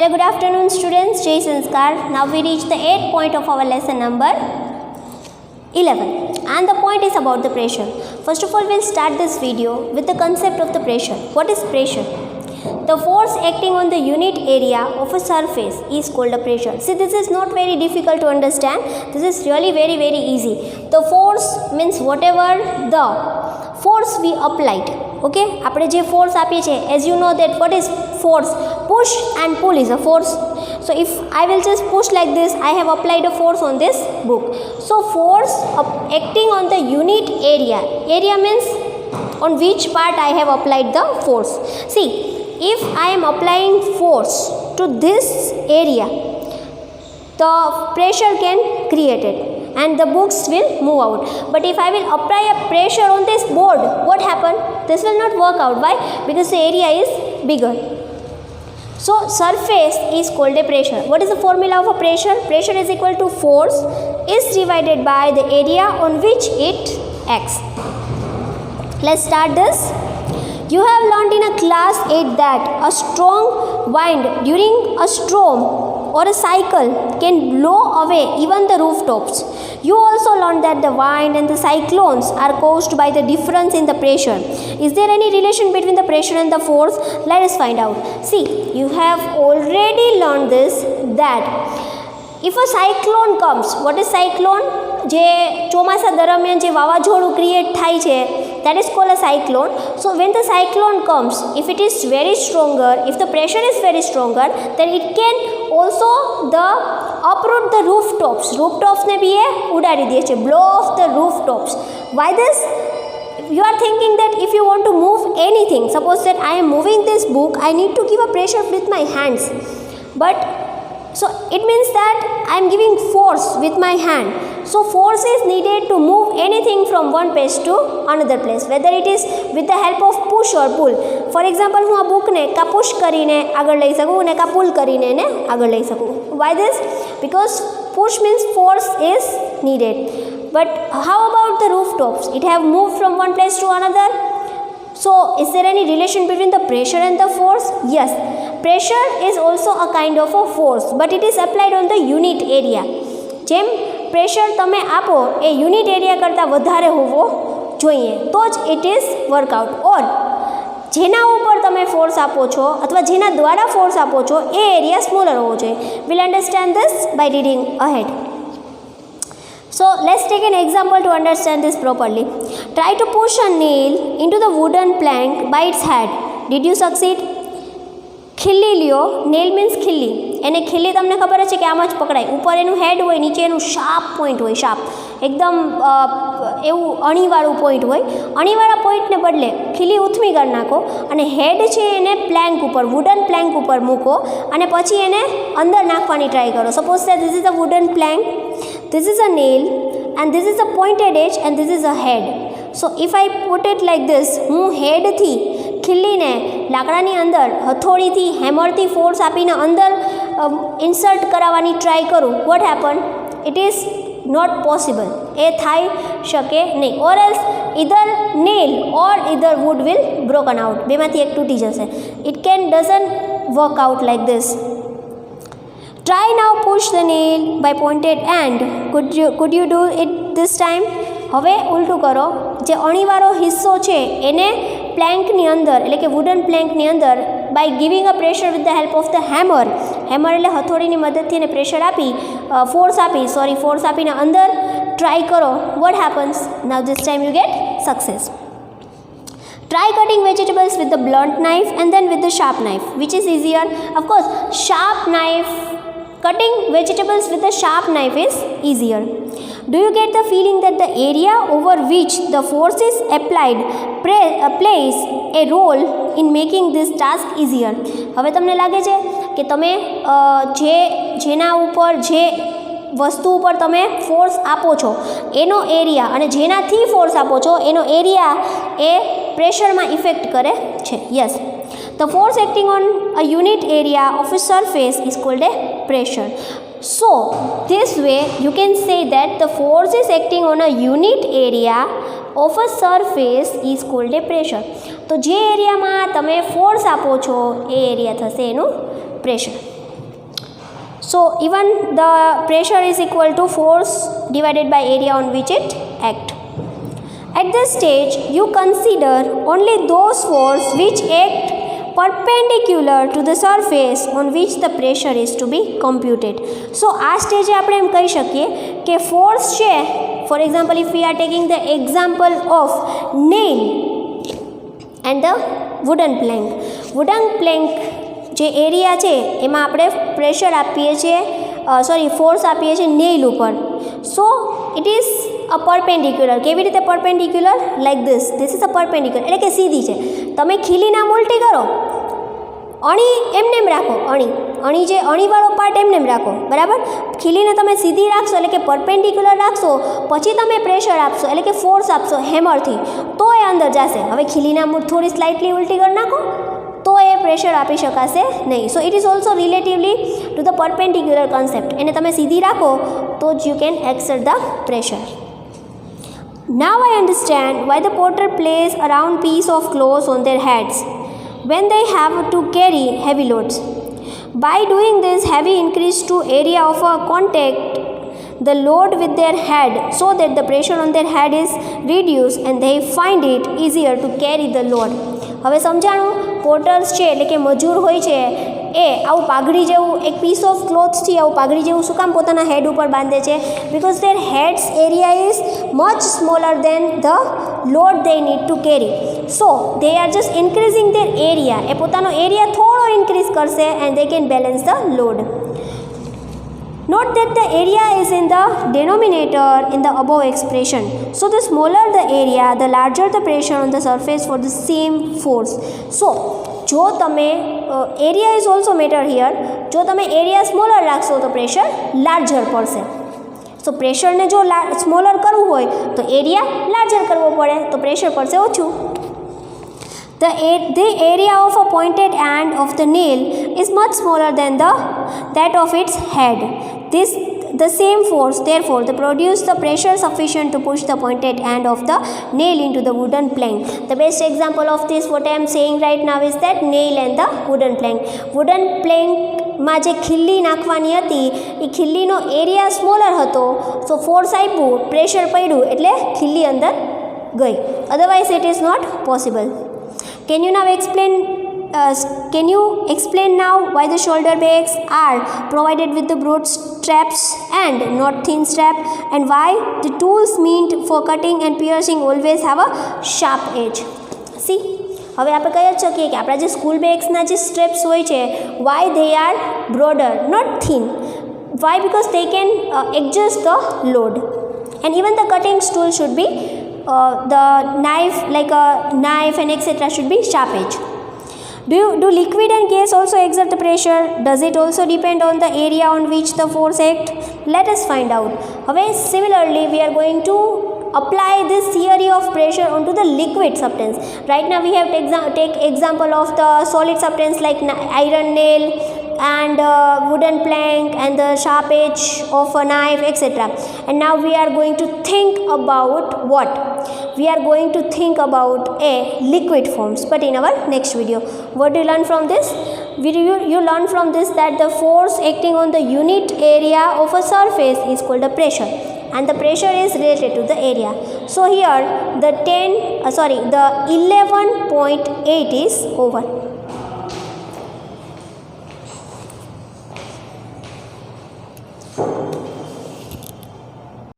Hello, good afternoon students. Jai Sanskar. Now we reach the 8th point of our lesson number 11 and the point is about the pressure. First of all, we'll start this video with the concept of the pressure. What is pressure? The force acting on the unit area of a surface is called a pressure. See, this is not very difficult to understand. This is really very easy. The force means whatever the force we applied. Okay, આપણે જે force આપીએ છીએ, as you know that what is force? Push and pull is a force. So if I will just push like this, I have applied a force on this book. So force acting on the unit area. Area means on which part I have applied the force. See, if I am applying force to this area, the pressure can create it and the books will move out. But if I will apply a pressure on this board, what happen? This will not work out. Why? Because the area is bigger. So surface is called a pressure. What is the formula of a pressure? Pressure is equal to force is divided by the area on which it acts. Let's start this. You have learned in a class 8 that a strong wind during a storm or a cycle can blow away even the rooftops. You also learned that the wind and the cyclones are caused by the difference in the pressure. Is there any relation between the pressure and the force? Let us find out. See, you have already learned this that if a cyclone comes, what is cyclone? જે ચોમાસા દરમિયાન જે વાવાઝોડું create થાય છે, that is called a cyclone. So when the cyclone comes, if it is very stronger, if the pressure is very stronger, then it can also uproot the rooftops. Rooftops ને બી એ ઉડાડી દે છે, blow off the rooftops. Why this? You are thinking that if you want to move anything, suppose that I am moving this book, I need to give a pressure with my hands. But so it means that I am giving force with my hand. So force is needed to move anything from one place to another place, whether it is with the help of push or pull. For example, હું આ બુકને કા push કરીને આગળ લઈ શકું ને કા પુલ કરીને એને આગળ લઈ શકું. Why this? Because push means force is needed. But how about the rooftops? It have moved from one place to another. So is there any relation between the pressure and the force? Yes. Pressure is also a kind of a force, but it is applied on the unit area. જેમ pressure તમે આપો એ unit area કરતાં વધારે હોવો જોઈએ તો જ it is workout. ઓર જેના ઉપર તમે ફોર્સ આપો છો અથવા જેના દ્વારા ફોર્સ આપો છો એ એરિયા સ્મોલર હોવો જોઈએ. Will understand this by reading ahead. So let's take an example to understand this properly. Try to push a nail into the wooden plank by its head. Did you succeed? ખીલ્લી લ્યો. Nail means ખીલ્લી. એને ખીલ્લી તમને ખબર છે કે આમ જ પકડાય. ઉપર એનું હેડ હોય, નીચે એનું શાર્પ પોઈન્ટ હોય. શાર્પ એકદમ એવું અણીવાળું પોઈન્ટ હોય. અણીવાળા પોઈન્ટને બદલે ખીલ્લી ઉથમી કરી નાખો અને હેડ છે એને પ્લેન્ક ઉપર, વુડન પ્લેન્ક ઉપર મૂકો અને પછી એને અંદર નાખવાની ટ્રાય કરો. Suppose that this is a wooden plank, this is a nail and this is a pointed edge and this is a head. So if I put it like this, હું હેડથી ખીલ્લીને લાકડાની અંદર હથોડીથી હેમરથી ફોર્સ આપીને અંદર insert કરાવવાની try કરું, what happen? It is not possible. એ થઈ શકે નહીં. ઓર એલ્સ ઇધર નેલ ઓર ઇધર વુડ વિલ બ્રોકન આઉટ. બેમાંથી એક તૂટી જશે. It can doesn't work out like this. Try now push the nail by pointed end. Could you do it this time? હવે ઉલટું કરો. જે અણીવાળો હિસ્સો છે એને પ્લેન્કની અંદર એટલે કે વુડન પ્લેન્કની અંદર by giving a pressure with the help of the hammer. Hammer એટલે હથોડીની મદદથી એને પ્રેશર આપી ફોર્સ આપીને અંદર ટ્રાય કરો. What happens? Now this time you get success. Try cutting vegetables with the blunt knife and then with the sharp knife. Which is easier? Of course, sharp knife. Cutting vegetables with the sharp knife is easier. Do you get the feeling that the area over which the force is applied plays a role in making this task easier? હવે તમને લાગે છે કે તમે જેના ઉપર જે વસ્તુ ઉપર તમે ફોર્સ આપો છો એનો એરિયા અને જેનાથી ફોર્સ આપો છો એનો એરિયા એ પ્રેશરમાં ઇફેક્ટ કરે છે. Yes. The force acting on a unit area of a surface is called a pressure. So this way you can say that the force is acting on a unit area of a surface is called a pressure. તો જે એરિયામાં તમે force આપો છો એ area થશે એનું pressure. So even the pressure is equal to force divided by area on which it acts. At this stage, you consider only those forces which act perpendicular to the surface on which the pressure is to be computed. So આ સ્ટેજે આપણે એમ કહી શકીએ કે force છે, for example if we are taking the example of nail and the wooden Planck જે area છે એમાં આપણે પ્રેશર આપીએ છીએ, ફોર્સ આપીએ છીએ નેઇલ ઉપર. સો ઇટ ઇઝ અ પરપેન્ડિક્યુલર. કેવી રીતે perpendicular? Like this is a perpendicular, એટલે કે સીધી છે. તમે ખીલીને આમ ઉલટી કરો, અણી એમનેમ રાખો, અણી જે અણીવાળો પાર્ટ એમનેમ રાખો, બરાબર. ખીલીને તમે સીધી રાખશો એટલે કે પરપેન્ડિક્યુલર રાખશો, પછી તમે પ્રેશર આપશો એટલે કે ફોર્સ આપશો હેમરથી, તો એ અંદર જશે. હવે ખીલીને આમ થોડી સ્લાઇટલી ઉલટી કરી નાખો તો એ પ્રેશર આપી શકાશે નહીં. So it is also relatively to the perpendicular concept. એને તમે સીધી રાખો તો જ you can exert the pressure. Now I understand why the porter places a round piece of cloth on their heads when they have to carry heavy loads. By doing this, heavy increase to area of a contact the load with their head so that the pressure on their head is reduced and they find it easier to carry the load. હવે સમજાણું. પોર્ટર્સ છે એટલે કે મજૂર હોય છે એ આવું પાઘડી જેવું એક પીસ ઓફ ક્લોથ્સથી આવું પાઘડી જેવું શું કામ પોતાના હેડ ઉપર બાંધે છે? Because their heads area is much smaller than the load they need to carry. So they are just increasing their area. એ પોતાનો એરિયા થોડો ઇન્ક્રીઝ કરશે and they can balance the load. Note that the area is in the denominator in the above expression. So the smaller the area, the larger the pressure on the surface for the same force. So જો તમે area is also matter here. જો તમે area smaller રાખશો તો pressure larger પડશે. સો પ્રેશરને જો smaller કરવું હોય તો એરિયા લાર્જર કરવો પડે, તો પ્રેશર પડશે ઓછું. The area of a pointed end of the nail is much smaller than that of its head. The same force therefore produce the pressure sufficient to push the pointed end of the nail into the wooden plank. The best example of this what I am saying right now is that nail and the wooden plank. Wooden plank માં જે ખીલ્લી નાખવાની હતી એ ખીલ્લીનો area smaller હતો, સો force આપ્યું, pressure પડ્યું એટલે ખીલ્લી અંદર ગઈ. Otherwise it is not possible. Can you explain now why the shoulder bags are provided with the broad straps and not thin strap, and why the tools meant for cutting and piercing always have a sharp edge? See, હવે આપણે કહી જ શકીએ કે આપણા જે school બેગ્સના જે સ્ટ્રેપ્સ હોય છે, why they are broader not thin. Why? Because they can adjust the load, and even the cutting tool should be the knife, like a knife and etc. should be sharp edge. Do liquid and gas also exert the pressure? Does it also depend on the area on which the force act? Let us find out. હવે similarly we are going to apply this theory of pressure onto the liquid substance. Right now we have take example of the solid substance like iron nail and wooden plank and the sharp edge of a knife, etc. And now we are going to think about what? We are going to think about a liquid forms, but in our next video. What do you learn from this? You learn from this that the force acting on the unit area of a surface is called a pressure, and the pressure is related to the area. So here the 11.8 is over.